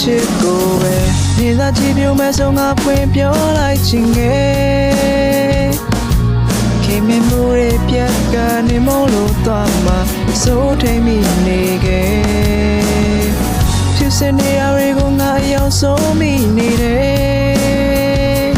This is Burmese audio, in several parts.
ချစ်ကိုပဲနေသာကြည့်ပြုံးမဲ့ဆုံးငါဖွင့်ပြောလိုက်ချင်ခဲ့ခင်မမှုရဲ့ပြတ်ကနေမလို့သွားမှာစိုးထိန်မိနေခဲ့ဖြစ်စနေရတွေကိုငါအယောင်ဆုံးမိနေတယ်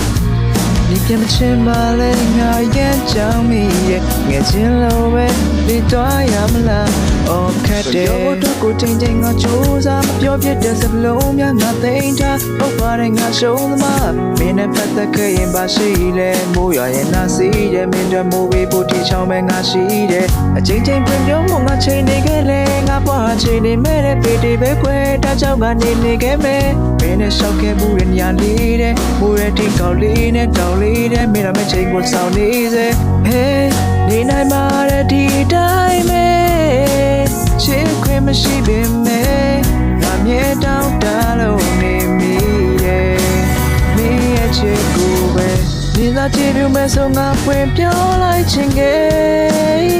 ဒီပြမချင်ပါလဲငါရမ်းကြောင်မိရဲ့ငယ်ချင်းလိုပဲဒီတော့ရမလားအော်ခက်တယ်ရောတော့ကိုချိန်ချိန်ငါကြိုးစားမပြောပြတဲ့စပလုံးများငါသိမ်းထားဟုတ်ပါတယ်ငါရှုံးသမားမင်းနဲ့ပတ်သက်ခဲ့ရင်ပါရှိလဲမိုးရွာရဲ့နာစီရဲ့မင်းတို့မိုးဝေးဖို့တီချောင်းပဲငါရှိတယ်အချိန်ချင်းပြင်ပြောမှုငါချိန်နေခဲ့လဲငါပွားချိန်နေမဲ့တဲ့ပေတီပဲခွဲတာကြောင့်ကနေခဲ့မယ်မင်းနဲ့ရှောက်ခဲ့မှုရညာလေးတဲ့မိုးရဲ့တီကောက်လေးနဲ့တောင်လေးတဲ့မင်းတို့မချိန်ကိုဆောင်နေစေဟေးနေနိုင်မှာတဲ့ဒီတိုင်းပဲချစ်ခွင့်မရှိပင်မဲ့ငါမြေတောင်းတလို့နေမိရဲ့မင်းရဲ့ချစ်ကိုပဲနေသာကြည့်ပြုံးမဲ့ဆုံးငါဖွင့်ပြောလိုက်ချင်ခဲ့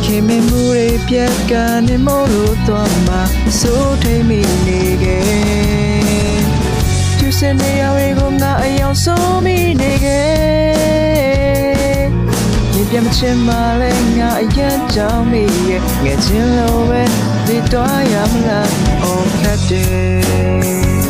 ခင်မမှုရဲ့ပြတ်ကနေမလို့တော့မှာစိုးထိန်မိနေခဲ့သူစနေရတွေကိုငါအယောင်ဆုံးမိနေခဲ့ပြမချင်မလဲငါအရင်ကြောင်မိရဲ့ငယ်ချင်းလိုပဲဒီတော့ရမလား Oh cat day